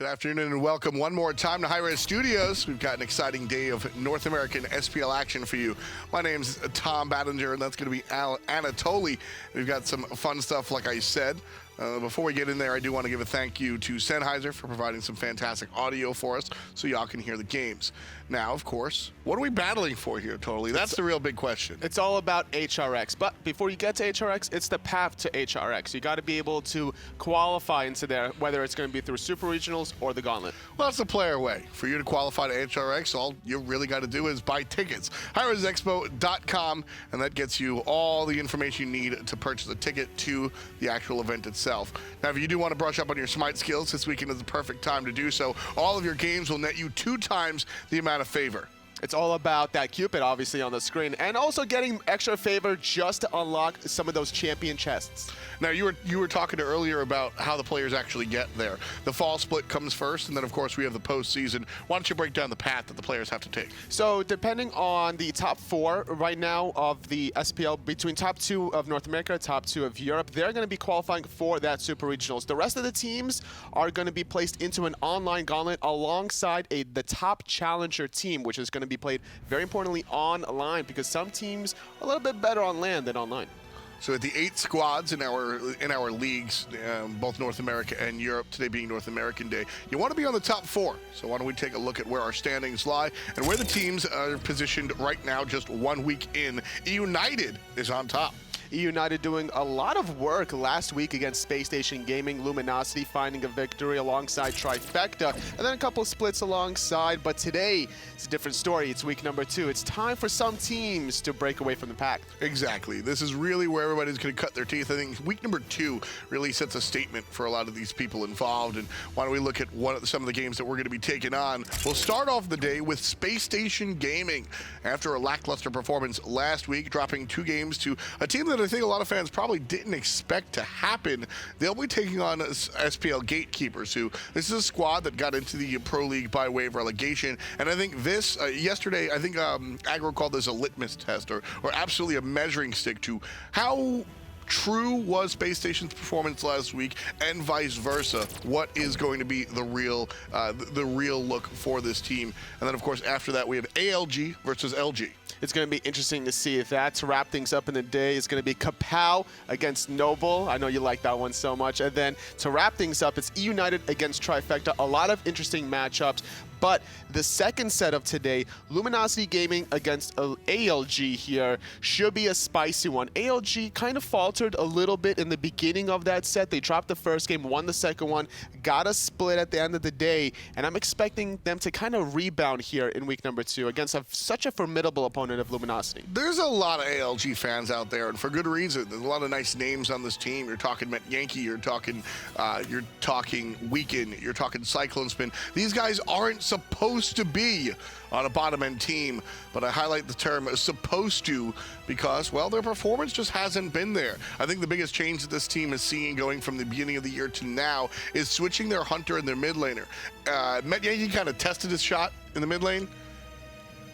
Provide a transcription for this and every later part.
Good afternoon and welcome one more time to hi-rez Studios. We've got an exciting day of North American SPL action for you. My name's Tom Battinger, and that's going to be Anatoly. We've got some fun stuff, like I said. Before we get in there, I do want to give a thank you to Sennheiser for providing some fantastic audio for us so y'all can hear the games. Now, of course, what are we battling for here, totally? That's the real big question. It's all about HRX, but before you get to HRX, it's the path to HRX. You got to be able to qualify into there, whether it's going to be through Super Regionals or the Gauntlet. Well, that's the player way. For you to qualify to HRX, all you really got to do is buy tickets. hi-rezexpo.com, and that gets you all the information you need to purchase a ticket to the actual event itself. Now, if you do want to brush up on your Smite skills, this weekend is the perfect time to do so. All of your games will net you 2 times the amount of favor. It's all about that Cupid, obviously, on the screen, and also getting extra favor just to unlock some of those champion chests. Now, you were talking earlier about how the players actually get there. The fall split comes first, and then, of course, we have the postseason. Why don't you break down the path that the players have to take? So, depending on the top 4 right now of the SPL, between top 2 of North America, top 2 of Europe, they're going to be qualifying for that Super Regionals. The rest of the teams are going to be placed into an online gauntlet alongside the top challenger team, which is going to be played, very importantly, online, because some teams are a little bit better on land than online. So at the 8 squads in our leagues, both North America and Europe, today being North American Day, you want to be on the top 4. So why don't we take a look at where our standings lie and where the teams are positioned right now, just 1 week in. United is on top. United doing a lot of work last week against SpaceStation Gaming, Luminosity finding a victory alongside Trifecta, and then a couple splits alongside. But today, it's a different story. It's week number 2. It's time for some teams to break away from the pack. Exactly. This is really where everybody's going to cut their teeth. I think week number 2 really sets a statement for a lot of these people involved. And why don't we look at some of the games that we're going to be taking on. We'll start off the day with SpaceStation Gaming. After a lackluster performance last week, dropping 2 games to a team that I think a lot of fans probably didn't expect to happen. They'll be taking on SPL GateKeepers, who this is a squad that got into the Pro League by way of relegation. And I think this, yesterday, I think Aggro called this a litmus test or absolutely a measuring stick to how true was SpaceStation's performance last week, and vice versa. What is going to be the real look for this team? And then, of course, after that, we have ALG versus LG. It's going to be interesting to see if that to wrap things up in the day is going to be Kapow against Noble. I know you like that one so much. And then to wrap things up, it's United against Trifecta. A lot of interesting matchups. But the second set of today, Luminosity Gaming against ALG here, should be a spicy one. ALG kind of faltered a little bit in the beginning of that set. They dropped the first game, won the second one, got a split at the end of the day, and I'm expecting them to kind of rebound here in week number 2 against such a formidable opponent of Luminosity. There's a lot of ALG fans out there, and for good reason. There's a lot of nice names on this team. You're talking Met Yankee, you're talking Weekend, you're talking Cyclone Spin. These guys aren't supposed to be on a bottom-end team, but I highlight the term supposed to because, well, their performance just hasn't been there. I think the biggest change that this team is seeing going from the beginning of the year to now is switching their hunter and their mid laner. Met Yankee kind of tested his shot in the mid lane.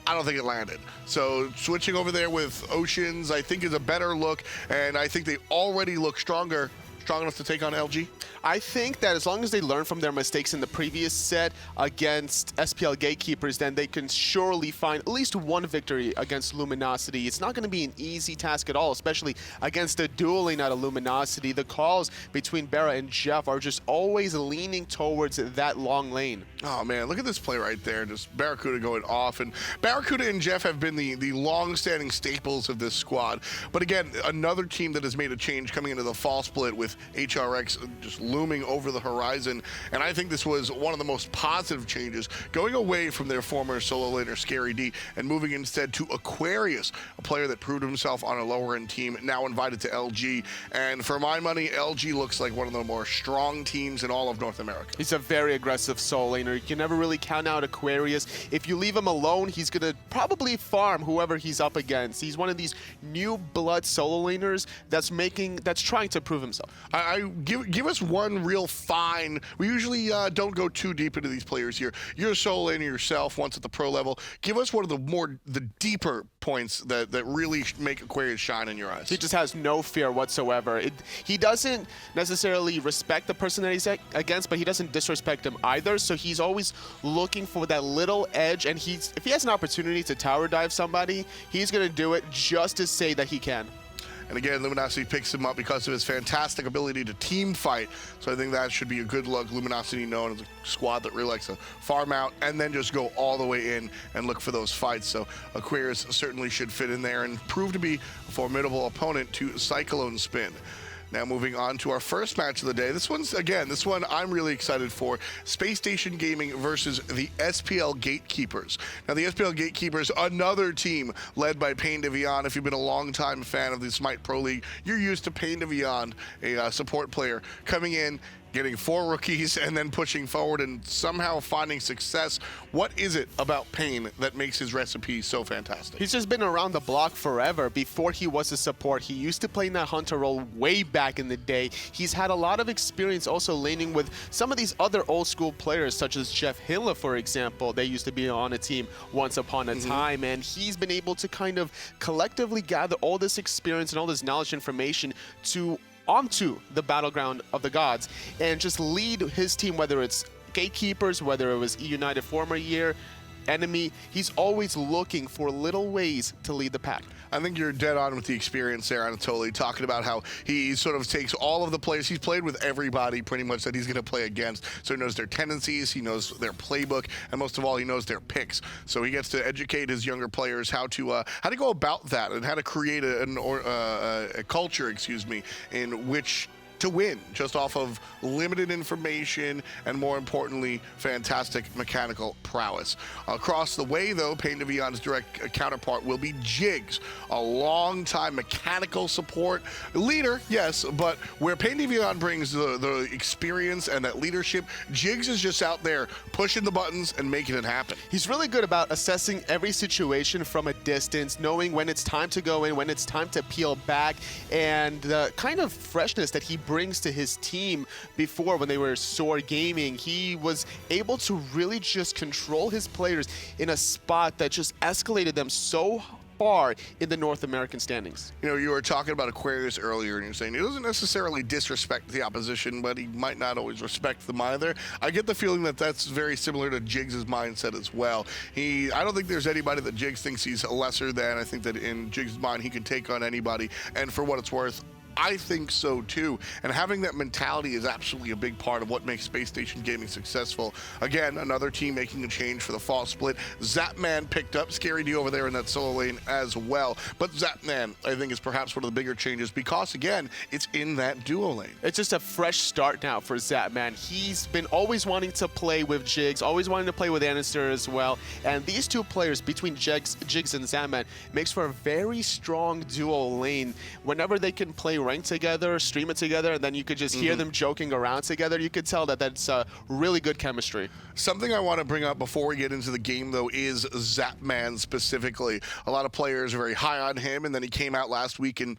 I don't think it landed. So switching over there with Oceans, I think, is a better look, and I think they already look strong enough to take on LG? I think that as long as they learn from their mistakes in the previous set against SPL GateKeepers, then they can surely find at least one victory against Luminosity. It's not going to be an easy task at all, especially against a dueling out of Luminosity. The calls between Barra and Jeff are just always leaning towards that long lane. Oh, man, look at this play right there. Just Barracuda going off. And Barracuda and Jeff have been the long-standing staples of this squad. But again, another team that has made a change coming into the fall split with HRX just looming over the horizon, and I think this was one of the most positive changes, going away from their former solo laner Scary D and moving instead to Aquarius, a player that proved himself on a lower end team, now invited to LG. And for my money, LG looks like one of the more strong teams in all of North America. He's a very aggressive solo laner. You can never really count out Aquarius. If you leave him alone, he's gonna probably farm whoever he's up against. He's one of these new blood solo laners that's trying to prove himself. Give us one real fine. We usually don't go too deep into these players here. You're a solo laner yourself once at the pro level. Give us one of the deeper points that really make Aquarius shine in your eyes. He just has no fear whatsoever. He doesn't necessarily respect the person that he's against, but he doesn't disrespect him either. So he's always looking for that little edge, and if he has an opportunity to tower dive somebody, he's going to do it just to say that he can. And again, Luminosity picks him up because of his fantastic ability to team fight. So I think that should be a good look. Luminosity known as a squad that really likes to farm out and then just go all the way in and look for those fights. So Aquarius certainly should fit in there and prove to be a formidable opponent to Cyclone Spin. Now moving on to our first match of the day. This one I'm really excited for. SpaceStation Gaming versus the SPL GateKeepers. Now the SPL GateKeepers, another team led by PainDeViande. If you've been a long-time fan of the Smite Pro League, you're used to PainDeViande, a support player, coming in, getting 4 rookies and then pushing forward and somehow finding success. What is it about Pain that makes his recipe so fantastic? He's just been around the block forever. Before he was a support, he used to play in that hunter role way back in the day. He's had a lot of experience also laning with some of these other old school players, such as Jeff Hilla, for example. They used to be on a team once upon a time, and he's been able to kind of collectively gather all this experience and all this knowledge information onto the battleground of the gods and just lead his team, whether it's Gatekeepers, whether it was United former year, enemy. He's always looking for little ways to lead the pack. I think you're dead on with the experience there, Anatoly, talking about how he sort of takes all of the players. He's played with everybody pretty much that he's going to play against. So he knows their tendencies, he knows their playbook, and most of all, he knows their picks. So he gets to educate his younger players how to go about that and how to create a culture, in which to win just off of limited information and, more importantly, fantastic mechanical prowess. Across the way, though, PainDeViande's direct counterpart will be Jigz, a long-time mechanical support leader, yes, but where PainDeViande brings the experience and that leadership, Jigz is just out there pushing the buttons and making it happen. He's really good about assessing every situation from a distance, knowing when it's time to go in, when it's time to peel back, and the kind of freshness that he brings to his team. Before, when they were Soar Gaming, he was able to really just control his players in a spot that just escalated them so far in the North American standings. You know, you were talking about Aquarius earlier, and you're saying he doesn't necessarily disrespect the opposition, but he might not always respect them either. I get the feeling that that's very similar to Jigz' mindset as well. I don't think there's anybody that Jigz thinks he's lesser than. I think that in Jigz' mind, he can take on anybody, and for what it's worth, I think so too, and having that mentality is absolutely a big part of what makes SpaceStation Gaming successful. Again, another team making a change for the fall split. Zapman picked up Scary D over there in that solo lane as well, but Zapman, I think, is perhaps one of the bigger changes because, again, it's in that duo lane. It's just a fresh start now for Zapman. He's been always wanting to play with Jigz, always wanting to play with andinster as well, and these two players between Jigz and Zapman makes for a very strong duo lane. Whenever they can play ranked together, stream it together, and then you could just hear them joking around together, you could tell that that's really good chemistry. Something I want to bring up before we get into the game, though, is Zapman specifically. A lot of players are very high on him, and then he came out last week and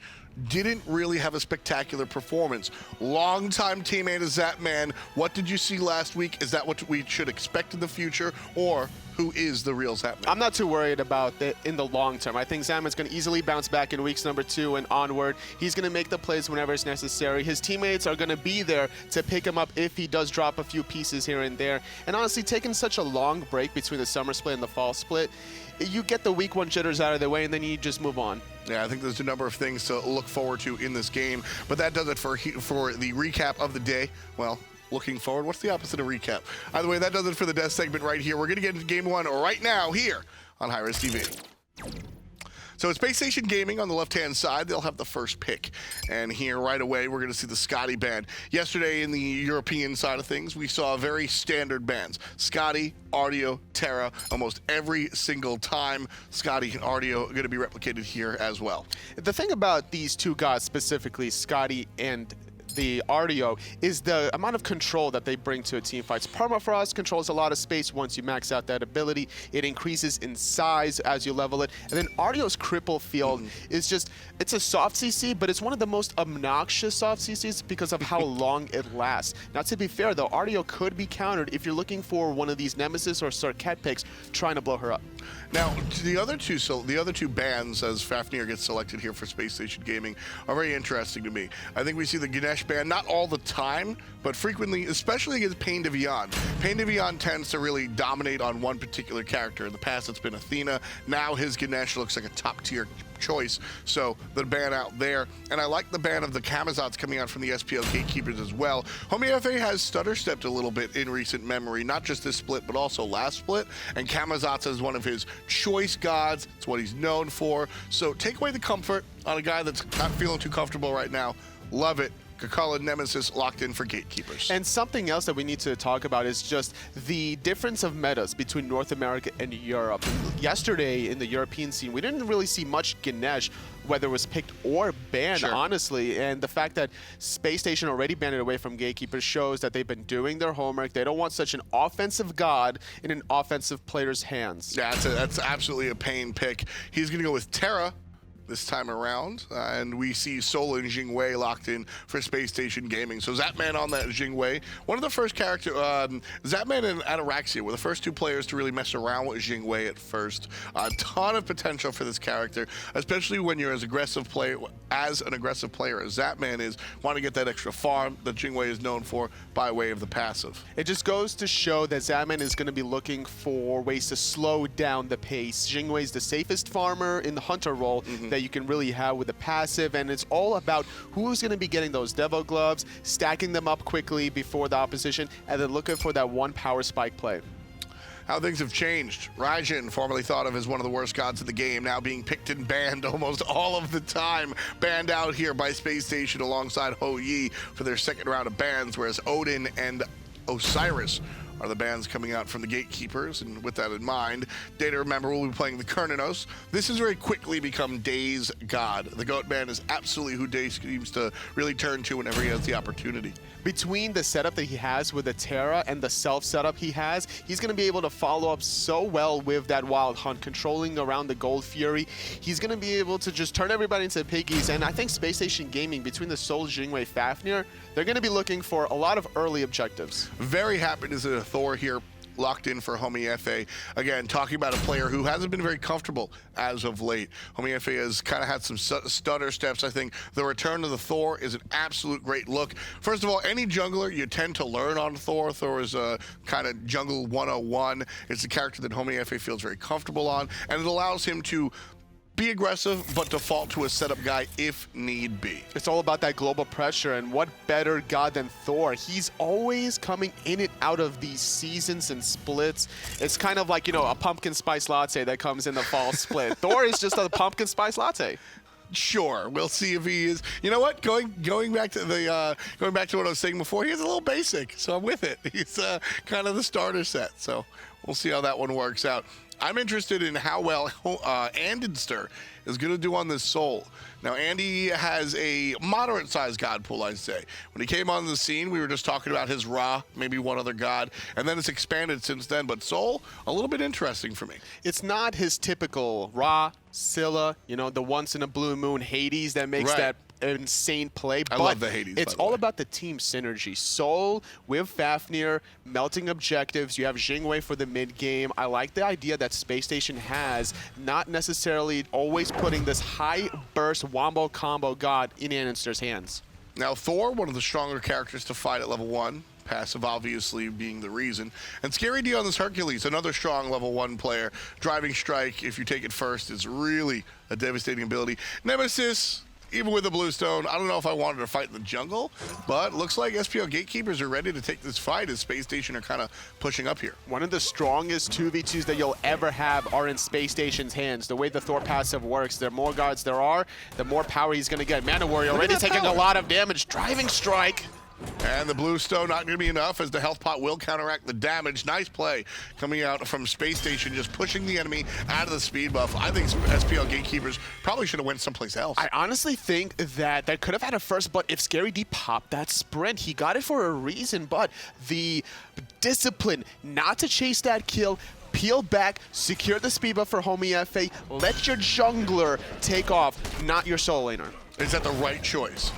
didn't really have a spectacular performance. Long-time teammate of Zapman, what did you see last week? Is that what we should expect in the future, or who is the real Zapman? I'm not too worried about it in the long term. I think Zapman's going to easily bounce back in weeks number 2 and onward. He's going to make the plays whenever it's necessary. His teammates are going to be there to pick him up if he does drop a few pieces here and there. And honestly, taking such a long break between the summer split and the fall split, you get the week 1 jitters out of the way, and then you just move on. Yeah, I think there's a number of things to look forward to in this game, but that does it for the recap of the day. Well, looking forward, what's the opposite of recap? Either way, that does it for the death segment right here. We're going to get into game 1 right now here on hi-rez TV. So it's SpaceStation Gaming on the left-hand side. They'll have the first pick. And here right away, we're going to see the Scotty band. Yesterday in the European side of things, we saw very standard bands. Scotty, Artio, Terra, almost every single time. Scotty and Artio are going to be replicated here as well. The thing about these two gods specifically, Scotty and the RDO is the amount of control that they bring to a team fight. Permafrost controls a lot of space once you max out that ability. It increases in size as you level it. And then RDO's Cripple Field is just, it's a soft CC, but it's one of the most obnoxious soft CCs because of how long it lasts. Now, to be fair, though, RDO could be countered if you're looking for one of these Nemesis or Circuit picks trying to blow her up. Now, the other two bans, as Fafnir gets selected here for SpaceStation Gaming, are very interesting to me. I think we see the Ganesh ban not all the time, but frequently, especially against PainDeViande. PainDeViande tends to really dominate on one particular character. In the past, it's been Athena. Now his Ganesh looks like a top-tier choice, so the ban out there. And I like the ban of the Camazotz coming out from the SPL GateKeepers as well. Homiefe has stutter-stepped a little bit in recent memory, not just this split, but also last split. And Camazotz is one of his choice gods. It's what he's known for. So take away the comfort on a guy that's not feeling too comfortable right now. Love it. Kakala Nemesis locked in for Gatekeepers. And something else that we need to talk about is just the difference of metas between North America and Europe. Yesterday in the European scene, we didn't really see much Ganesh, whether it was picked or banned, honestly. And the fact that SpaceStation already banned it away from Gatekeepers shows that they've been doing their homework. They don't want such an offensive god in an offensive player's hands. Yeah, that's absolutely a Pain pick. He's going to go with Terra this time around, and we see Sol and Jing locked in for SpaceStation Gaming. So Zapman on that Jing, one of the first characters, Zapman and Ataraxia were the first two players to really mess around with Jing at first. A ton of potential for this character, especially when you're an aggressive player as Zapman is, want to get that extra farm that Jing is known for by way of the passive. It just goes to show that Zapman is going to be looking for ways to slow down the pace. Jing is the safest farmer in the hunter role that you can really have with the passive, and it's all about who's going to be getting those Devo gloves, stacking them up quickly before the opposition, and then looking for that one power spike play. How things have changed. Raijin, formerly thought of as one of the worst gods of the game, now being picked and banned almost all of the time. Banned out here by SpaceStation alongside Ho-Yi for their second round of bans, whereas Odin and Osiris are the bans coming out from the Gatekeepers. And with that in mind, DayToRemeber will be playing the Cernunnos. This has very quickly become Day's god. The Goat ban is absolutely who Day seems to really turn to whenever he has the opportunity. Between the setup that he has with the Terra and the self setup he has, he's going to be able to follow up so well with that Wild Hunt, controlling around the Gold Fury. He's going to be able to just turn everybody into piggies. And I think SpaceStation Gaming, between the Sol, Jingwei, Fafnir, they're going to be looking for a lot of early objectives. Very happy to see Thor here locked in for Homiefe. Again, talking about a player who hasn't been very comfortable as of late. Homiefe has kind of had some stutter steps. I think the return of the Thor is an absolute great look. First of all, any jungler, you tend to learn on Thor. Thor is a kind of jungle 101. It's a character that Homiefe feels very comfortable on, and it allows him to be aggressive, but default to a setup guy if need be. It's all about that global pressure, and what better god than Thor? He's always coming in and out of these seasons and splits. It's kind of like, you know, a pumpkin spice latte that comes in the fall split. Thor is just a pumpkin spice latte. Sure, we'll see if he is. You know what? Going back to what I was saying before, he is a little basic, so I'm with it. He's kind of the starter set, so we'll see how that one works out. I'm interested in how well andinster is going to do on this Sol. Now, Andy has a moderate-sized god pool, I'd say. When he came on the scene, we were just talking about his Ra, maybe one other god, and then it's expanded since then. But Sol, a little bit interesting for me. It's not his typical Ra, Scylla, you know, the once-in-a-blue moon Hades that makes that insane play. I love the Hades. It's all about the team synergy. Sol with Fafnir, melting objectives. You have Jingwei for the mid game. I like the idea that SpaceStation has, not necessarily always putting this high burst wombo combo god in andinster's hands. Now, Thor, one of the stronger characters to fight at level 1. Passive obviously being the reason. And Scary D on this Hercules, another strong level 1 player. Driving Strike, if you take it first, is really a devastating ability. Nemesis, even with the Bluestone, I don't know if I wanted to fight in the jungle, but looks like SPL Gatekeepers are ready to take this fight as SpaceStation are kind of pushing up here. One of the strongest 2v2s that you'll ever have are in SpaceStation's hands. The way the Thor passive works, the more guards there are, the more power he's going to get. MandoWarrior already taking a lot of damage. Driving Strike. And the blue stone not going to be enough as the health pot will counteract the damage. Nice play coming out from SpaceStation, just pushing the enemy out of the speed buff. I think SPL GateKeepers probably should have went someplace else. I honestly think that could have had a first, but if Scary D popped that sprint, he got it for a reason, but the discipline not to chase that kill, peel back, secure the speed buff for Homiefe, let your jungler take off, not your solo laner. Is that the right choice?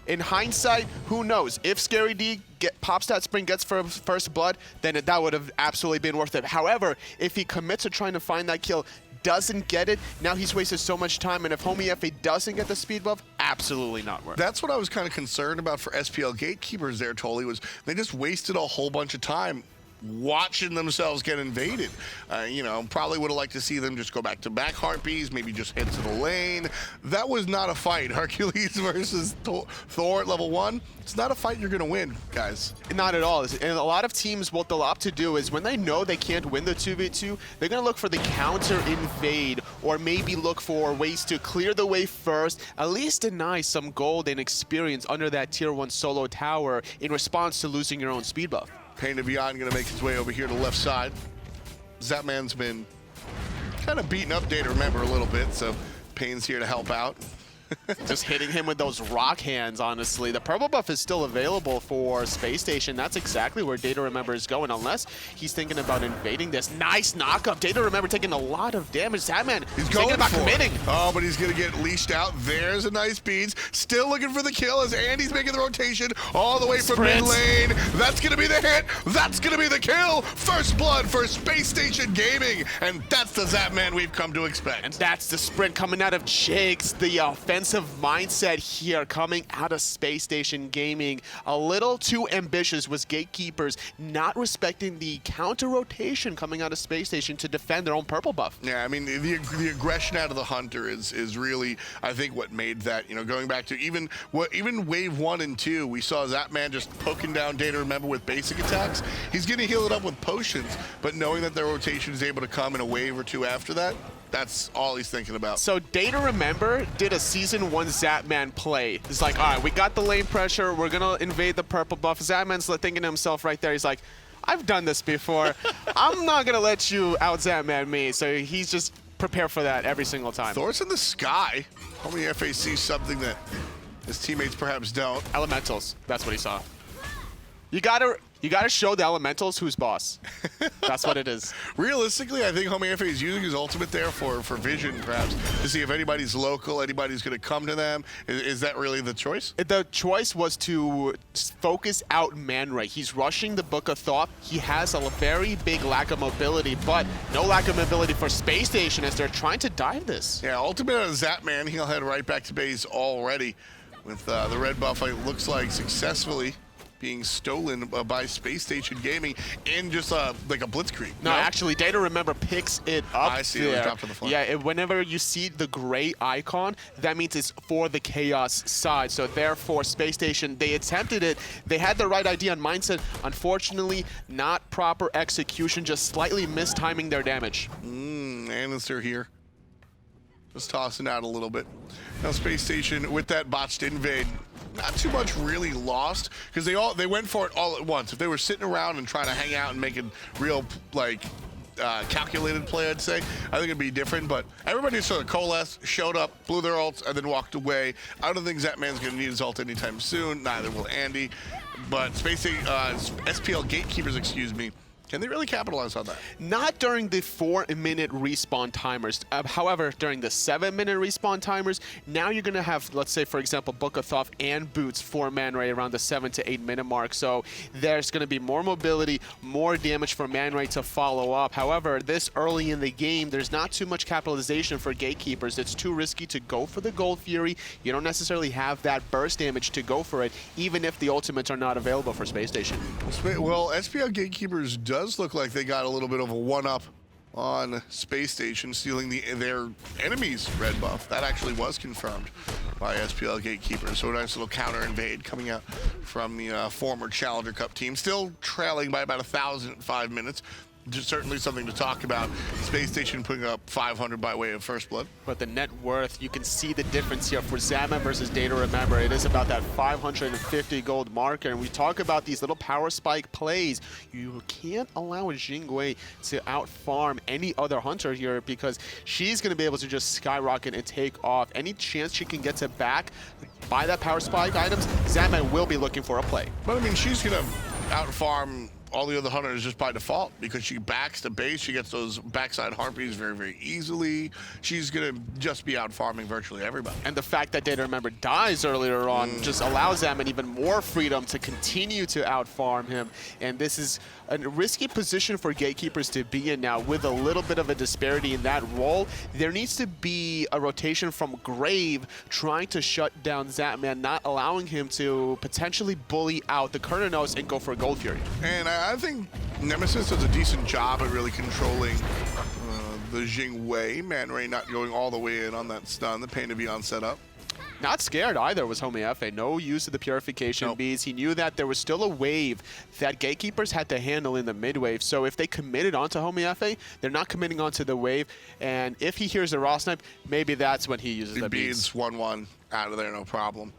In hindsight, who knows? If Scary D pops that sprint, gets first blood, then that would have absolutely been worth it. However, if he commits to trying to find that kill, doesn't get it, now he's wasted so much time, and if Homiefe doesn't get the speed buff, absolutely not worth it. That's what I was kind of concerned about for SPL GateKeepers there, Tolly, was they just wasted a whole bunch of time watching themselves get invaded. You know, probably would have liked to see them just go back-to-back harpies, maybe just head to the lane. That was not a fight. Hercules versus Thor at level 1. It's not a fight you're going to win, guys. Not at all. And a lot of teams, what they'll opt to do is when they know they can't win the 2v2, they're going to look for the counter invade or maybe look for ways to clear the way first, at least deny some gold and experience under that tier 1 solo tower in response to losing your own speed buff. PainDeViande going to make his way over here to the left side. Zapman's been kind of beating up DayToRemeber a little bit, so Pain's here to help out. Just hitting him with those rock hands, honestly. The purple buff is still available for SpaceStation. That's exactly where DayToRemeber is going, unless he's thinking about invading this. Nice knockup. DayToRemeber taking a lot of damage. Zapman, he's thinking about committing. Oh, but he's going to get leashed out. There's a nice beads. Still looking for the kill as Andy's making the rotation all the way from mid lane. That's going to be the hit. That's going to be the kill. First blood for SpaceStation Gaming. And that's the Zapman we've come to expect. And that's the sprint coming out of Jigz. The offensive mindset here coming out of SpaceStation Gaming. A little too ambitious was GateKeepers not respecting the counter rotation coming out of SpaceStation to defend their own purple buff. Yeah, I mean, the aggression out of the Hunter is really, I think, what made that, you know, going back to even wave 1 and 2, we saw Zapman just poking down DayToRemeber with basic attacks. He's going to heal it up with potions, but knowing that their rotation is able to come in a wave or 2 after that, that's all he's thinking about. So DayToRemeber did a Season 1 Zapman play. It's like, all right, we got the lane pressure. We're going to invade the purple buff. Zapman's thinking to himself right there. He's like, I've done this before. I'm not going to let you out-Zapman me. So he's just prepared for that every single time. Thor's in the sky. Homiefe sees something that his teammates perhaps don't. Elementals. That's what he saw. You gotta show the elementals who's boss. That's what it is. Realistically, I think Homiefe is using his ultimate there for vision, perhaps, to see if anybody's local, anybody's going to come to them. Is that really the choice? The choice was to focus out ManRay. He's rushing the Book of Thought. He has a very big lack of mobility, but no lack of mobility for SpaceStation as they're trying to dive this. Yeah, ultimate on Zapman, he'll head right back to base already with the red buff, it looks like, successfully being stolen by SpaceStation Gaming in just like a blitzkrieg. No, actually, DayToRemeber picks it up. I see there. It dropped to the floor. Yeah, whenever you see the gray icon, that means it's for the Chaos side. So therefore, SpaceStation, they attempted it. They had the right idea and mindset. Unfortunately, not proper execution, just slightly mistiming their damage. Andinster here. Just tossing out a little bit. Now SpaceStation with that botched invade, not too much really lost because they went for it all at once. If they were sitting around and trying to hang out and make a real calculated play, I'd say, I think it'd be different. But everybody sort of coalesced, showed up, blew their ults, and then walked away. I don't think Zapman's going to need his ult anytime soon. Neither will Andy. But SPL GateKeepers, excuse me. Can they really capitalize on that? Not during the 4-minute respawn timers. However, during the 7-minute respawn timers, now you're going to have, let's say, for example, Book of Thoth and Boots for ManRay around the 7 to 8 minute mark. So there's going to be more mobility, more damage for ManRay to follow up. However, this early in the game, there's not too much capitalization for GateKeepers. It's too risky to go for the Gold Fury. You don't necessarily have that burst damage to go for it, even if the ultimates are not available for SpaceStation. Well, SPL GateKeepers does look like they got a little bit of a one-up on SpaceStation, stealing their enemy's red buff. That actually was confirmed by SPL GateKeepers. So a nice little counter invade coming out from the former Challenger Cup team. Still trailing by about 1,000 in 5 minutes. just certainly something to talk about. SpaceStation putting up 500 by way of first blood. But the net worth, you can see the difference here for Zapman versus DayToRemeber. It is about that 550 gold marker. And we talk about these little power spike plays. You can't allow a Jing to outfarm any other hunter here because she's going to be able to just skyrocket and take off. Any chance she can get to back by that power spike items, Zapman will be looking for a play. But I mean, she's going to outfarm all the other hunters just by default because she backs the base. She gets those backside harpies very, very easily. She's going to just be out farming virtually everybody. And the fact that DayToRemeber dies earlier on just allows Zapman even more freedom to continue to outfarm him. And this is a risky position for Gatekeepers to be in now with a little bit of a disparity in that role. There needs to be a rotation from Grave trying to shut down Zapman, not allowing him to potentially bully out the Cernunnos and go for a Gold Fury. And I think Nemesis does a decent job at really controlling the Jing Wei. ManRay not going all the way in on that stun, the PainDeViande setup. Not scared either was Homiefe. No use of the purification bees. He knew that there was still a wave that Gatekeepers had to handle in the mid wave. So if they committed onto Homiefe, they're not committing onto the wave. And if he hears a raw snipe, maybe that's when he uses the beads. 1-1 out of there, no problem.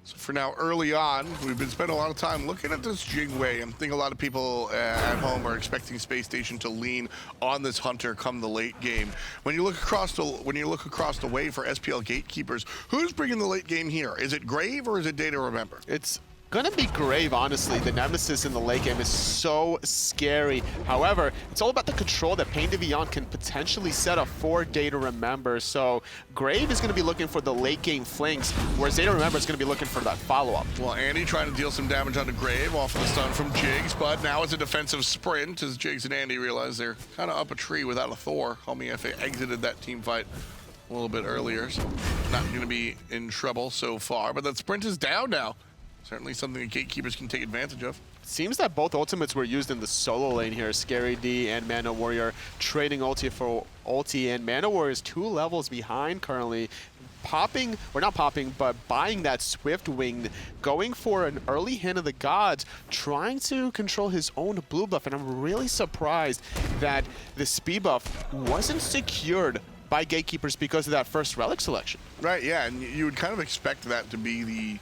So for now, early on, we've been spending a lot of time looking at this Jing Wei. I think a lot of people at home are expecting SpaceStation to lean on this hunter come the late game. When you look across the way for SPL Gatekeepers, who's bringing the late game here? Is it Grave or is it DayToRemeber? It's gonna be Grave, honestly. The Nemesis in the late game is so scary. However, it's all about the control that PainDeViande can potentially set up for DayToRemeber. So Grave is gonna be looking for the late game flanks, whereas DayToRemeber is gonna be looking for that follow-up. Well, Andy trying to deal some damage onto Grave off of the stun from Jigz, but now it's a defensive sprint as Jigz and Andy realize they're kind of up a tree without a Thor. Homiefe exited that team fight a little bit earlier, so not gonna be in trouble so far, but that sprint is down now. Certainly something that Gatekeepers can take advantage of. Seems that both ultimates were used in the solo lane here. Scary D and MandoWarrior trading ulti for ulti, and MandoWarrior is 2 levels behind currently. Popping, or not popping, but buying that Swift Wing, going for an early hand of the gods, trying to control his own blue buff, and I'm really surprised that the speed buff wasn't secured by Gatekeepers because of that first relic selection. Right, yeah, and you would kind of expect that to be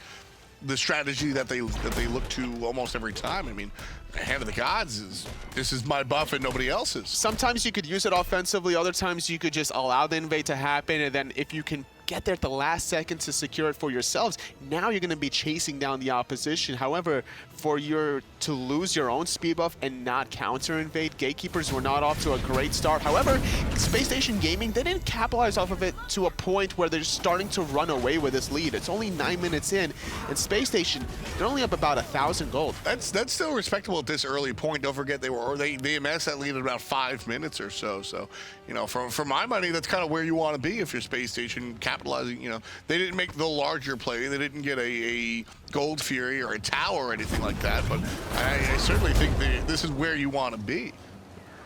the strategy that they look to almost every time. I mean, Hand of the Gods is, this is my buff and nobody else's. Sometimes you could use it offensively, other times you could just allow the invade to happen, and then if you can get there at the last second to secure it for yourselves, now you're going to be chasing down the opposition. However, for to lose your own speed buff and not counter invade, Gatekeepers were not off to a great start. However, SpaceStation Gaming, they didn't capitalize off of it to a point where they're starting to run away with this lead. It's only 9 minutes in, and SpaceStation, they're only up about 1,000 gold. That's still respectable at this early point. Don't forget they amassed that lead in about 5 minutes or so. So, you know, for my money, that's kind of where you want to be if you're SpaceStation, capitalizing. You know, they didn't make the larger play. They didn't get a Gold Fury or a tower or anything like that, but I certainly think this is where you want to be.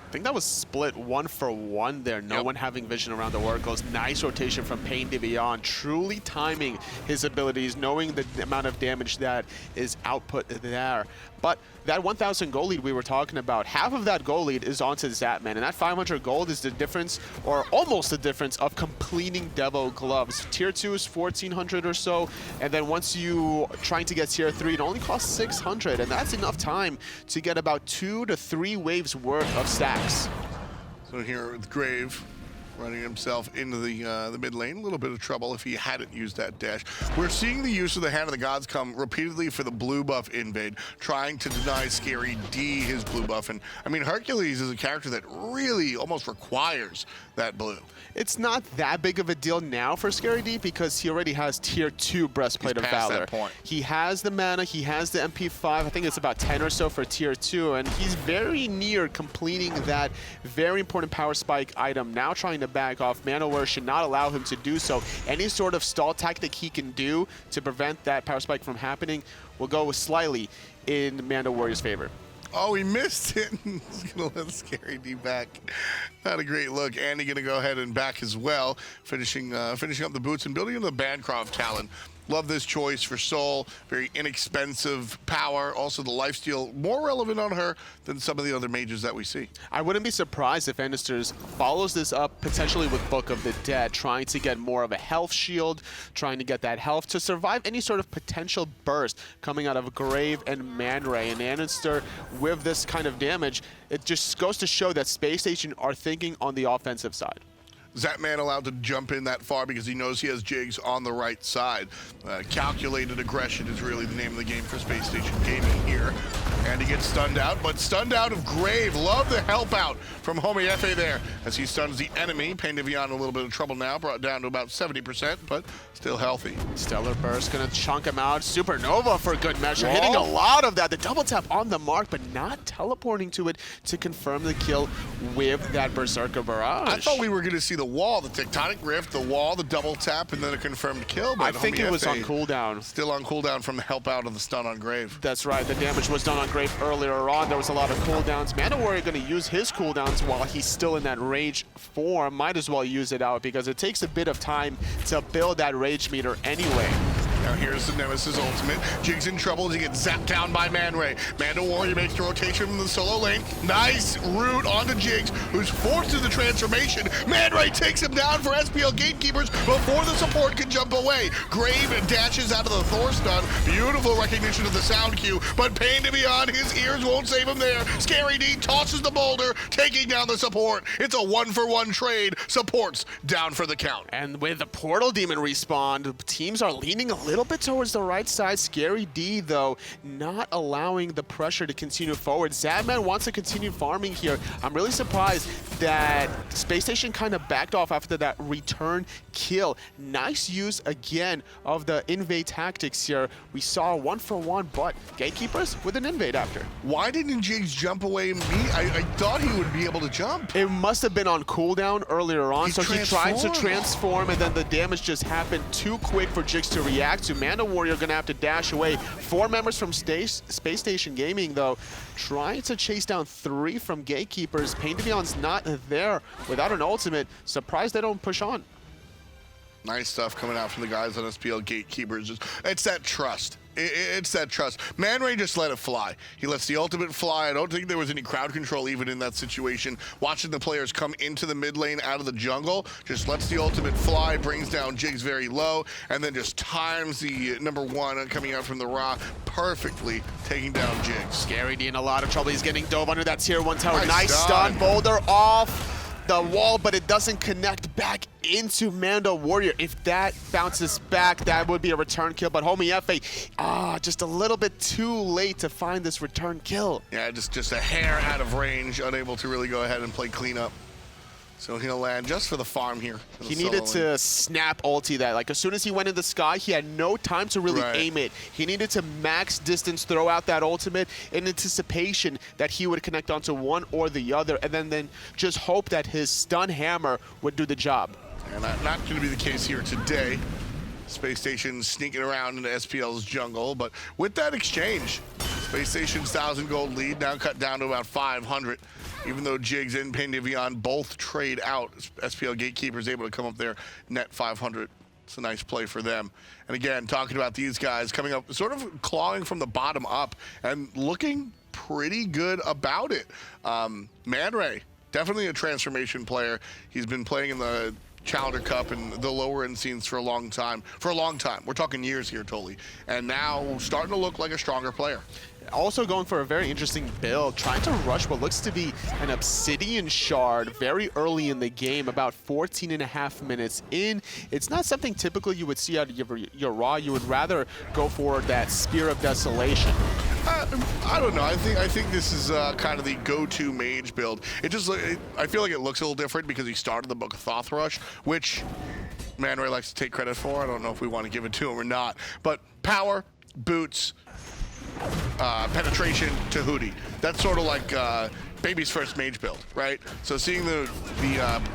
I think that was split 1-for-1 there. No one having vision around the oracles. Nice rotation from PainDeViande, truly timing his abilities, knowing the amount of damage that is output there. But that 1,000 gold lead we were talking about, half of that gold lead is onto Zapman, and that 500 gold is the difference, or almost the difference, of completing Devo Gloves. Tier 2 is 1,400 or so, and then once you trying to get Tier 3, it only costs 600, and that's enough time to get about 2 to 3 waves worth of stacks. So here with Grave running himself into the mid lane. A little bit of trouble if he hadn't used that dash. We're seeing the use of the Hand of the Gods come repeatedly for the blue buff invade, trying to deny Scary D his blue buff. And I mean, Hercules is a character that really almost requires that blue. It's not that big of a deal now for Scary D because he already has Tier 2 Breastplate of Valor. He has the mana, he has the MP5, I think it's about 10 or so for Tier 2, and he's very near completing that very important power spike item. Now trying to back off. MandoWarrior should not allow him to do so. Any sort of stall tactic he can do to prevent that power spike from happening will go slightly in MandoWarrior's favor. Oh, he missed it. He's going to let Scary D back. Not a great look. Andy going to go ahead and back as well, finishing up the boots and building into the Bancroft Talon. Love this choice for Soul. Very inexpensive power. Also, the lifesteal more relevant on her than some of the other mages that we see. I wouldn't be surprised if andinster follows this up potentially with Book of the Dead, trying to get more of a health shield, trying to get that health to survive any sort of potential burst coming out of Grave and ManRay. And andinster, with this kind of damage, it just goes to show that SpaceStation are thinking on the offensive side. Zapman allowed to jump in that far because he knows he has Jigz on the right side. Calculated aggression is really the name of the game for SpaceStation Gaming here. And he gets stunned out, but stunned out of Grave. Love the help out from Homiefe there as he stuns the enemy. PainDeViande in a little bit of trouble now, brought down to about 70%, but still healthy. Stellar Burst gonna chunk him out. Supernova for good measure, Whoa. hitting a lot of that. The double tap on the mark, but not teleporting to it to confirm the kill with that Berserker Barrage. I thought we were going to see the wall, the tectonic rift, the wall, the double tap, and then a confirmed kill. But I think it was on cooldown. Still on cooldown from the help out of the stun on Grave. That's right. The damage was done on Grave earlier on. There was a lot of cooldowns. MandoWarrior going to use his cooldowns while he's still in that rage form. Might as well use it out because it takes a bit of time to build that rage meter anyway. Now here's the Nemesis ultimate. Jigz in trouble as he gets zapped down by ManRay. MandoWarrior makes the rotation from the solo lane. Nice root onto Jigz, who's forced to the transformation. ManRay takes him down for SPL GateKeepers before the support can jump away. Grave dashes out of the Thor stun. Beautiful recognition of the sound cue, but PainDeViande, his ears won't save him there. Scary D tosses the boulder, taking down the support. It's a 1-for-1 trade. Supports down for the count. And with the Portal Demon respawn, teams are leaning a little bit towards the right side. Scary D, though, not allowing the pressure to continue forward. Zapman wants to continue farming here. I'm really surprised that SpaceStation kind of backed off after that return kill. Nice use again of the invade tactics here. We saw 1-for-1, but GateKeepers with an invade after. Why didn't Jigz jump away immediately? I thought he would be able to jump. It must have been on cooldown earlier on, so he tried to transformed. transform, and then the damage just happened too quick for Jigz to react to. MandoWarrior gonna have to dash away. 4 members from SpaceStation Gaming, though, trying to chase down 3 from GateKeepers. PainDeViande's not there without an ultimate. Surprised they don't push on. Nice stuff coming out from the guys on SPL GateKeepers. It's that trust. It's that trust. ManRay just let it fly. He lets the ultimate fly. I don't think there was any crowd control even in that situation. Watching the players come into the mid lane out of the jungle, just lets the ultimate fly, brings down Jigz very low, and then just times the #1 coming out from the Ra perfectly, taking down Jigz. Scary D in a lot of trouble. He's getting dove under that tier 1 tower. Nice Nice stun. stun. Boulder off the wall, but it doesn't connect back into MandoWarrior. If that bounces back, that would be a return kill, but Homiefe, just a little bit too late to find this return kill. Yeah, just a hair out of range, unable to really go ahead and play cleanup. So he'll land just for the farm here. He needed to snap ulti that. Like, as soon as he went in the sky, he had no time to really aim it. He needed to max distance, throw out that ultimate in anticipation that he would connect onto one or the other, and then just hope that his stun hammer would do the job. And not going to be the case here today. SpaceStation sneaking around into SPL's jungle, but with that exchange, SpaceStation's 1,000 gold lead now cut down to about 500. Even though Jigz and PainDeViande both trade out, SPL GateKeepers able to come up there net 500. It's a nice play for them. And again, talking about these guys coming up, sort of clawing from the bottom up and looking pretty good about it. ManRay, definitely a transformation player. He's been playing in the Challenger Cup and the lower end scenes for a long time. We're talking years here, totally. And now starting to look like a stronger player. Also going for a very interesting build, trying to rush what looks to be an Obsidian Shard very early in the game, about 14.5 minutes in. It's not something typical you would see out of your Raw. You would rather go for that Spear of Desolation. I don't know. I think this is kind of the go-to mage build. I feel like it looks a little different because he started the Book of Thoth Rush, which ManRay likes to take credit for. I don't know if we want to give it to him or not. But power, boots, penetration to Hootie. That's sort of like Baby's first mage build, right? So seeing the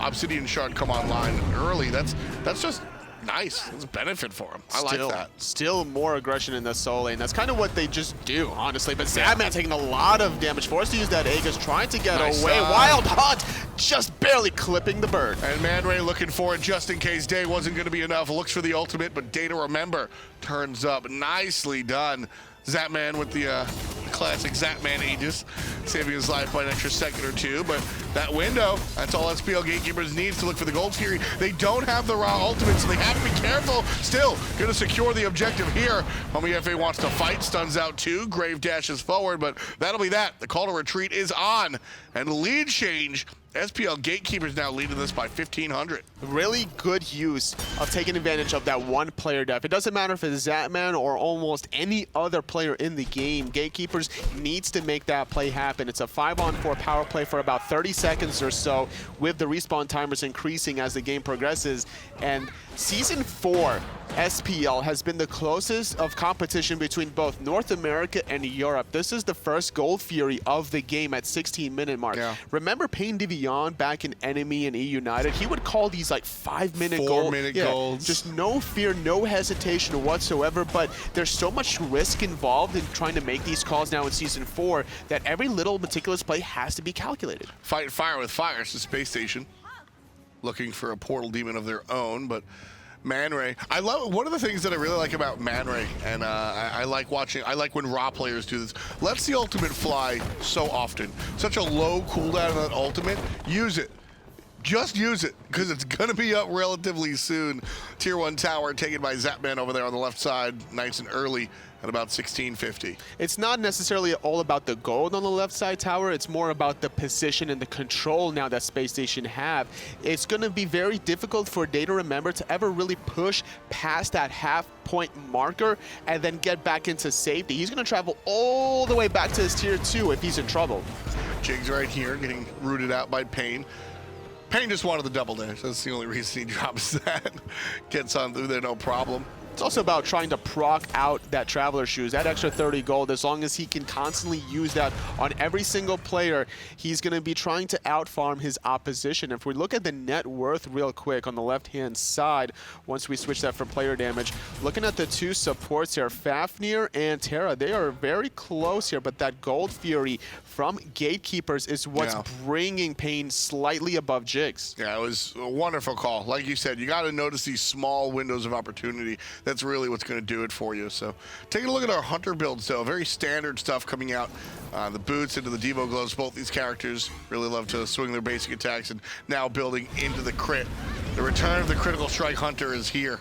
Obsidian Shard come online early, that's just Nice. That's a benefit for him. I like that. Still more aggression in the soul lane. That's kind of what they just do, honestly. But Zapman taking a lot of damage. Forced to use that Aegis, trying to get away. Wild Hunt just barely clipping the bird. And ManRay looking for it just in case Day wasn't going to be enough. Looks for the ultimate, but DayToRemeber turns up. Nicely done. Zapman with the classic Zapman Aegis, saving his life by an extra second or two. But that window, that's all SPL GateKeepers needs to look for the Gold Fury. They don't have the raw ultimate, so they have to be careful. Still, going to secure the objective here. Homiefe wants to fight, stuns out two. Grave dashes forward, but that'll be that. The call to retreat is on. And lead change. SPL GateKeepers now leading this by 1,500. Really good use of taking advantage of that one player def. It doesn't matter if it's Zapman or almost any other player in the game. GateKeepers needs to make that play happen. It's a 5-on-4 power play for about 30 seconds or so, with the respawn timers increasing as the game progresses. And Season 4 SPL has been the closest of competition between both North America and Europe. This is the first Gold Fury of the game at 16-minute mark. Yeah. Remember PainDeViande back in Enemy and E United? He would call these like 5-minute goals. 4-minute golds. Just no fear, no hesitation whatsoever, but there's so much risk involved in trying to make these calls now in Season 4 that every little meticulous play has to be calculated. Fight fire with fire. It's the SpaceStation looking for a portal demon of their own, but ManRay. I love one of the things that I really like about ManRay, and I like watching. I like when raw players do this. Lets the ultimate fly so often. Such a low cooldown on that ultimate. Use it. Just use it, because it's going to be up relatively soon. Tier 1 tower taken by Zapman over there on the left side, nice and early at about 1650. It's not necessarily all about the gold on the left side tower. It's more about the position and the control now that SpaceStation have. It's going to be very difficult for DayToRemeber to ever really push past that half-point marker and then get back into safety. He's going to travel all the way back to his Tier 2 if he's in trouble. Jigz right here getting rooted out by Pain. Pain just wanted the double dash. That's the only reason he drops that. Gets on through there, no problem. It's also about trying to proc out that Traveler Shoes, that extra 30 gold. As long as he can constantly use that on every single player, he's going to be trying to outfarm his opposition. If we look at the net worth real quick on the left-hand side, once we switch that for player damage, looking at the two supports here, Fafnir and Terra, they are very close here, but that Gold Fury from GateKeepers is what's bringing Pain slightly above Jigz. Yeah, it was a wonderful call. Like you said, you got to notice these small windows of opportunity. That's really what's going to do it for you. So taking a look at our Hunter builds, though. Very standard stuff coming out. The boots into the Devo gloves. Both these characters really love to swing their basic attacks, and now building into the crit. The return of the Critical Strike Hunter is here.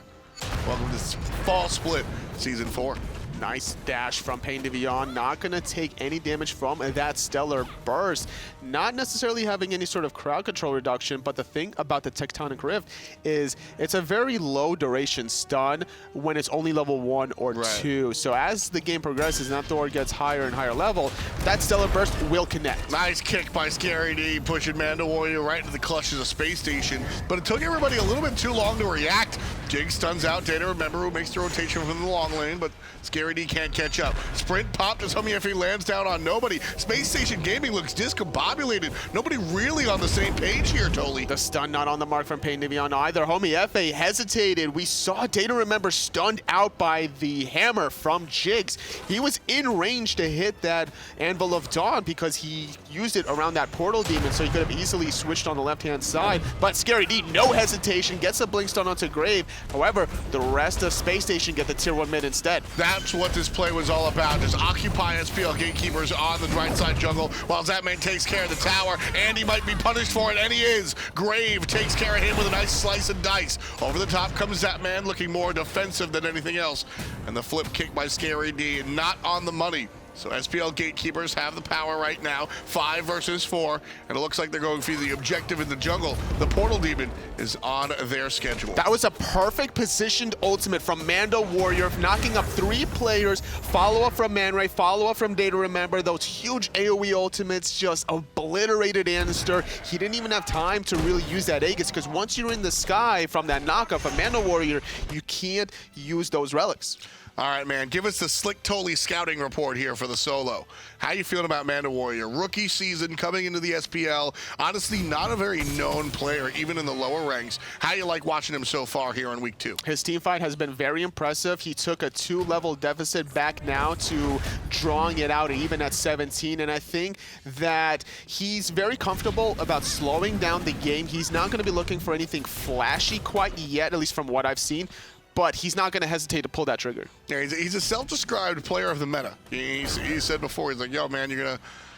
Welcome to this Fall Split Season 4. Nice dash from PainDeViande, not going to take any damage from that Stellar Burst. Not necessarily having any sort of crowd control reduction, but the thing about the Tectonic Rift is it's a very low duration stun when it's only level 1 or 2. So as the game progresses and that Thor gets higher and higher level, that Stellar Burst will connect. Nice kick by Scary D, pushing MandoWarrior right into the clutches of SpaceStation, but it took everybody a little bit too long to react. Jig stuns out DayToRemeber, who makes the rotation from the long lane, but Scary D can't catch up. Sprint popped as Homiefe lands down on nobody. SpaceStation Gaming looks discombobulated. Nobody really on the same page here, Toli. The stun not on the mark from PainDeViande either. Homiefe hesitated. We saw DayToRemeber stunned out by the hammer from Jigz. He was in range to hit that Anvil of Dawn because he used it around that portal demon, so he could have easily switched on the left-hand side. But Scary D, no hesitation, gets a blink stun onto Grave. However, the rest of SpaceStation get the Tier 1 mid instead. That's what this play was all about. Just occupy SPL GateKeepers on the right side jungle while Zapman takes care of the tower, and he might be punished for it, and he is. Grave takes care of him with a nice slice and dice. Over the top comes Zapman, looking more defensive than anything else. And the flip kick by Scary D, not on the money. So SPL GateKeepers have the power right now, 5 versus 4, and it looks like they're going for the objective in the jungle. The Portal Demon is on their schedule. That was a perfect positioned ultimate from MandoWarrior, knocking up 3 players, follow-up from ManRay, follow-up from DayToRemeber. Those huge AoE ultimates just obliterated andinster. He didn't even have time to really use that Aegis, because once you're in the sky from that knockup of MandoWarrior, you can't use those relics. All right, man. Give us the Slick Tolly scouting report here for the solo. How you feeling about MandoWarrior? Rookie season coming into the SPL. Honestly, not a very known player, even in the lower ranks. How you like watching him so far here in week 2? His team fight has been very impressive. He took a 2-level deficit back now to drawing it out even at 17. And I think that he's very comfortable about slowing down the game. He's not going to be looking for anything flashy quite yet, at least from what I've seen. But he's not going to hesitate to pull that trigger. Yeah, he's a self-described player of the meta. He said before, he's like, yo, man, you're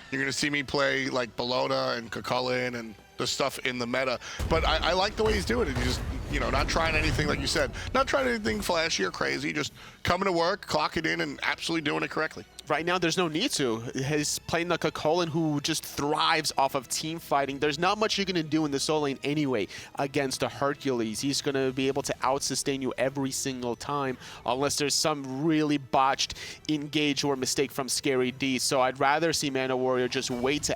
gonna see me play like Bologna and Chulainn and the stuff in the meta. But I like the way he's doing it. He's just, not trying anything, like you said, not trying anything flashy or crazy, just coming to work, clocking in, and absolutely doing it correctly. Right now, there's no need to. He's playing like a Chulainn who just thrives off of team fighting. There's not much you're going to do in the solo lane anyway against a Hercules. He's going to be able to out-sustain you every single time unless there's some really botched engage or mistake from Scary D. So I'd rather see MandoWarrior just wait to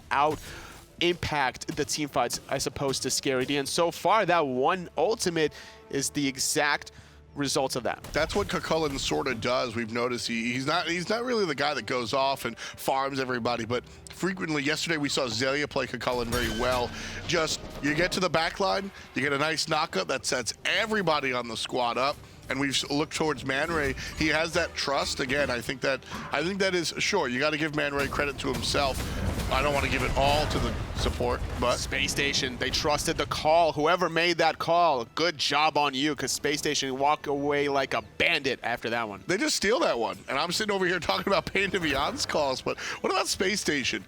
impact the team fights as opposed to Scary D. And so far, that one ultimate is the exact results of that. That's what Chulainn sort of does. We've noticed he's not really the guy that goes off and farms everybody, but frequently yesterday we saw Zelia play Chulainn very well. Just you get to the back line, you get a nice knockup that sets everybody on the squad up. And we've looked towards ManRay. He has that trust. Again, I think that is, sure, you got to give ManRay credit to himself. I don't want to give it all to the support, but SpaceStation, they trusted the call. Whoever made that call, good job on you, because SpaceStation walked away like a bandit after that one. They just steal that one. And I'm sitting over here talking about PainDeViande's calls, but what about SpaceStation?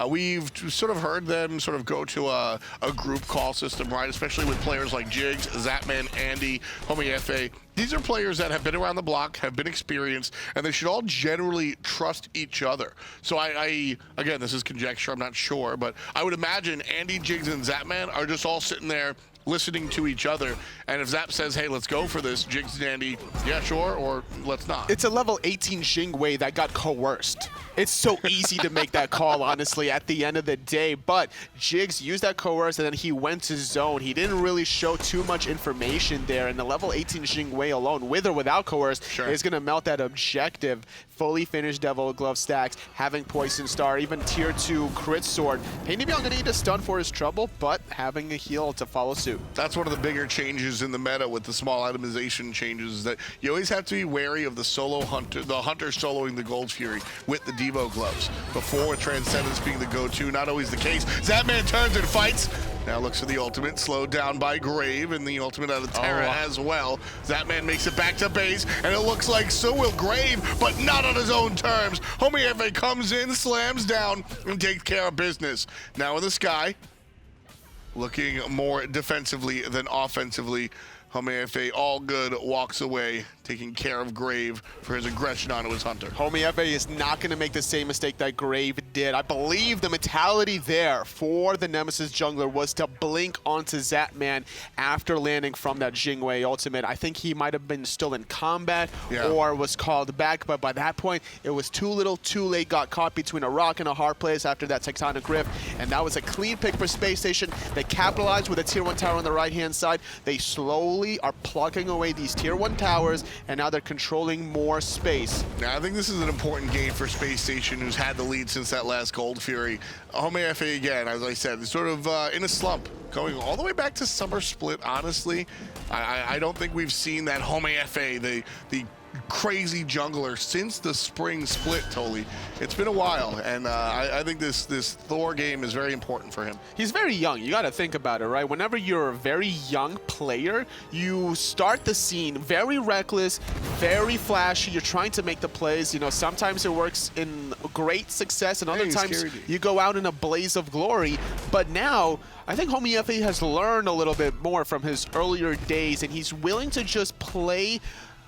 We've sort of heard them sort of go to a group call system, right? Especially with players like Jigz, Zapman, Andy, Homiefe. These are players that have been around the block, have been experienced, and they should all generally trust each other. So I again, this is conjecture, I'm not sure, but I would imagine Andy, Jigz, and Zapman are just all sitting there listening to each other. And if Zap says, hey, let's go for this, Jigz and Andy, yeah, sure, or let's not. It's a level 18 Jing way that got coerced. It's so easy to make that call, honestly, at the end of the day. But Jigz used that coerce, and then he went to zone. He didn't really show too much information there. And the level 18 Jing way alone, with or without coerce, is going to melt that objective. Fully finished Devil Glove stacks, having Poison Star, even tier 2 crit sword. PainDeViande going to need a stun for his trouble, but having a heal to follow suit. That's one of the bigger changes in the meta with the small itemization changes, is that you always have to be wary of the solo hunter, the hunter soloing the Gold Fury with the Devo gloves. Before, with Transcendence being the go-to, not always the case. Zapman turns and fights. Now looks for the ultimate, slowed down by Grave, and the ultimate out of Terra as well. Zapman makes it back to base, and it looks like so will Grave, but not on his own terms. Homiefe comes in, slams down, and takes care of business. Now in the sky, looking more defensively than offensively. Homiefe, all good, walks away, taking care of Grave for his aggression onto his hunter. Homiefe is not going to make the same mistake that Grave did. I believe the mentality there for the Nemesis jungler was to blink onto Zapman after landing from that Jingwei ultimate. I think he might have been still in combat or was called back, but by that point, it was too little, too late, got caught between a rock and a hard place after that tectonic rift, and that was a clean pick for SpaceStation. They capitalized with a tier 1 tower on the right-hand side. They slowly are plugging away these tier 1 towers, and now they're controlling more space. Now, I think this is an important game for SpaceStation, who's had the lead since that last Gold Fury. Homiefe, again, as I said, is sort of in a slump, going all the way back to Summer Split, honestly. I don't think we've seen that Homiefe, the crazy jungler, since the spring split, Tolly. It's been a while, and I think this Thor game is very important for him. He's very young. You got to think about it, right? Whenever you're a very young player, you start the scene very reckless, very flashy. You're trying to make the plays. You know, sometimes it works in great success, and other times you go out in a blaze of glory. But now, I think Homiefe has learned a little bit more from his earlier days, and he's willing to just play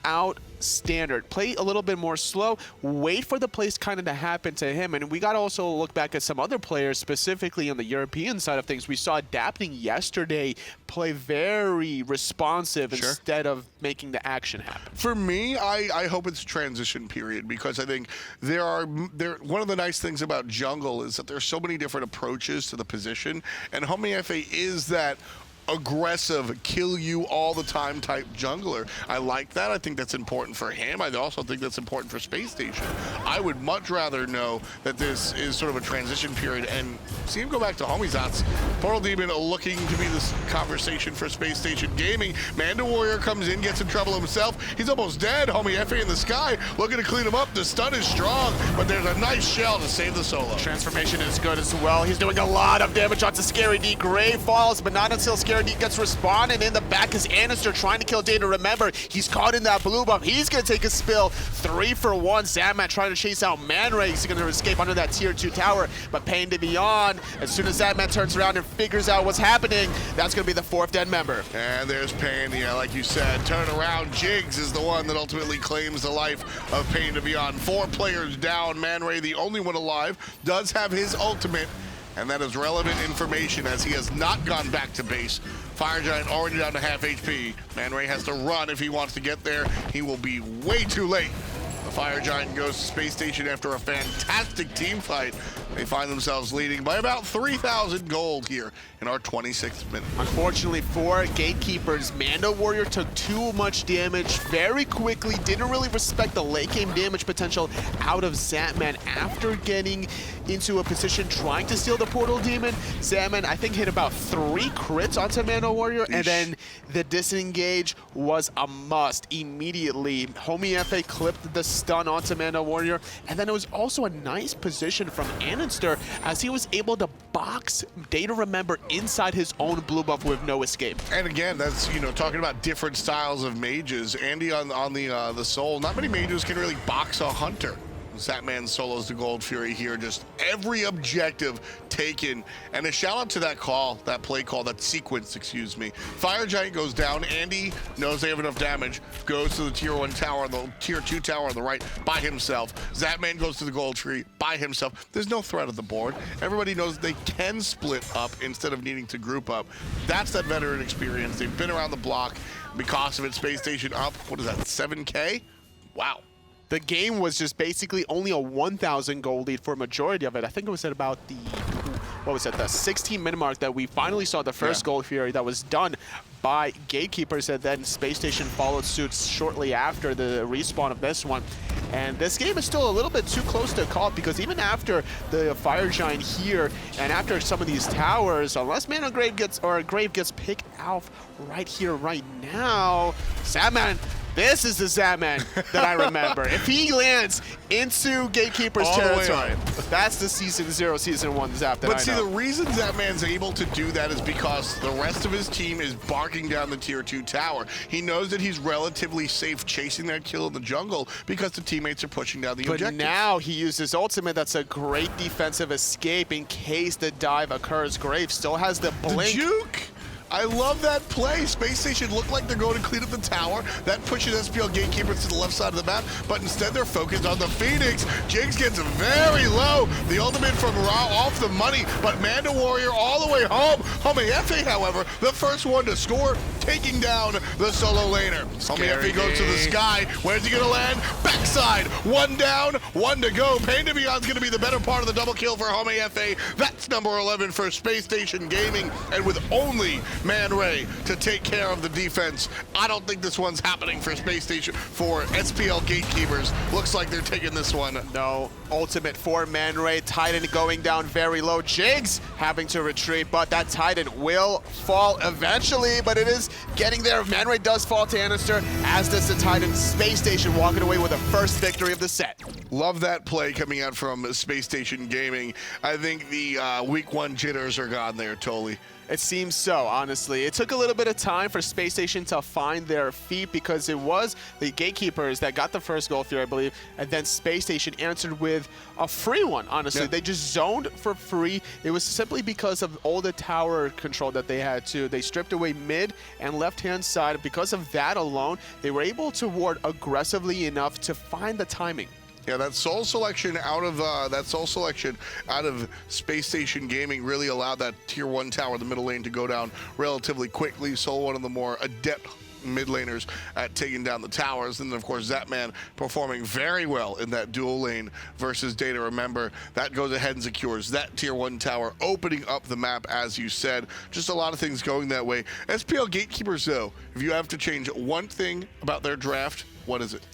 out standard, play a little bit more slow, wait for the plays kind of to happen to him. And we got to also look back at some other players, specifically on the European side of things. We saw Adapting yesterday play very responsive instead of making the action happen. For me, I hope it's transition period, because I think one of the nice things about jungle is that there's so many different approaches to the position, and Homiefe is that aggressive, kill you all the time type jungler. I like that. I think that's important for him. I also think that's important for SpaceStation. I would much rather know that this is sort of a transition period and see him go back to Homiefe. Portal Demon looking to be this conversation for SpaceStation Gaming. MandoWarrior comes in, gets in trouble himself. He's almost dead. Homiefe in the sky looking to clean him up. The stun is strong, but there's a nice shell to save the solo. Transformation is good as well. He's doing a lot of damage onto Scary D. Gray falls, but not until Scary D gets respawned, and in the back is andinster trying to kill DayToRemeber. He's caught in that blue buff. He's going to take a spill. 3 for 1. Zapman trying to chase out ManRay. He's going to escape under that tier 2 tower, but PainDeViande, as soon as Zapman turns around and figures out what's happening, that's going to be the 4th dead member. And there's Pain, yeah, like you said, turn around. Jigz is the one that ultimately claims the life of PainDeViande. 4 players down. ManRay, the only one alive, does have his ultimate, and that is relevant information as he has not gone back to base. Fire Giant already down to half HP. ManRay has to run if he wants to get there. He will be way too late. The Fire Giant goes to SpaceStation after a fantastic team fight. They find themselves leading by about 3,000 gold here in our 26th minute. Unfortunately for Gatekeepers, MandoWarrior took too much damage very quickly, didn't really respect the late game damage potential out of Zapman after getting into a position trying to steal the Portal Demon. Zapman, I think, hit about 3 crits onto MandoWarrior, and then the disengage was a must immediately. Homiefe clipped the stun onto MandoWarrior, and then it was also a nice position from andinster as he was able to box DayToRemeber inside his own blue buff with no escape. And again, that's, you know, talking about different styles of mages. Andy on the soul, not many mages can really box a hunter. Zapman solos the Gold Fury here, just every objective taken. And a shout out to that call, that play call, that sequence, excuse me. Fire Giant goes down. Andy knows they have enough damage, goes to the tier 1 tower, the tier 2 tower on the right by himself. Zapman goes to the Gold Tree by himself. There's no threat at the board. Everybody knows they can split up instead of needing to group up. That's that veteran experience. They've been around the block. Because of it, SpaceStation up, what is that, 7K? Wow. The game was just basically only a 1,000 gold lead for a majority of it. I think it was at about the, what was it, the 16-minute mark that we finally saw the first Gold Fury that was done by Gatekeepers, and then SpaceStation followed suit shortly after the respawn of this one. And this game is still a little bit too close to call, because even after the Fire Giant here, and after some of these towers, unless Grave gets picked off right here, right now, Zapman, this is the Zapman that I remember. If he lands into Gatekeepers territory, that's the Season 0, Season 1 Zap that I know. But see, the reason Zapman's able to do that is because the rest of his team is barking down the tier 2 tower. He knows that he's relatively safe chasing that kill in the jungle because the teammates are pushing down the objective. But now he uses ultimate. That's a great defensive escape in case the dive occurs. Grave still has the blink. The juke! I love that play. SpaceStation looked like they're going to clean up the tower. That pushes SPL GateKeepers to the left side of the map, but instead they're focused on the Phoenix. Jigz gets very low. The ultimate from Ra off the money, but MandoWarrior all the way home. Homiefe, however, the first one to score, taking down the solo laner. Homiefe goes to the sky. Where's he going to land? Backside. 1 down, 1 to go. PainDeViande's going to be the better part of the double kill for Homiefe. That's number 11 for SpaceStation Gaming, and with only ManRay to take care of the defense, I don't think this one's happening for SpaceStation. For SPL GateKeepers, looks like they're taking this one. No, ultimate for ManRay. Titan going down very low. Jigz having to retreat, but that Titan will fall eventually, but it is getting there. ManRay does fall to andinster, as does the Titan. SpaceStation walking away with the first victory of the set. Love that play coming out from SpaceStation Gaming. I think the week 1 jitters are gone there, totally. It seems so, honestly. It took a little bit of time for SpaceStation to find their feet, because it was the Gatekeepers that got the first Gold Fury, I believe, and then SpaceStation answered with a free one, honestly. Yeah. They just zoned for free. It was simply because of all the tower control that they had to. They stripped away mid and left-hand side. Because of that alone, they were able to ward aggressively enough to find the timing. Yeah, that soul selection out of SpaceStation Gaming really allowed that tier 1 tower, the middle lane, to go down relatively quickly. Soul, one of the more adept mid laners at taking down the towers. And then, of course, Zapman performing very well in that dual lane versus DayToRemeber. That goes ahead and secures that tier 1 tower, opening up the map, as you said. Just a lot of things going that way. SPL GateKeepers, though, if you have to change one thing about their draft, what is it?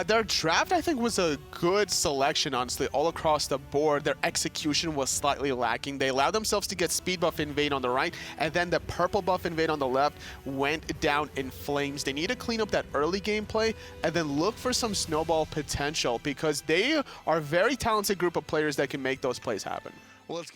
Their draft, I think, was a good selection, honestly, all across the board. Their execution was slightly lacking. They allowed themselves to get speed buff invade on the right, and then the purple buff invade on the left went down in flames. They need to clean up that early gameplay and then look for some snowball potential, because they are a very talented group of players that can make those plays happen. Well, let's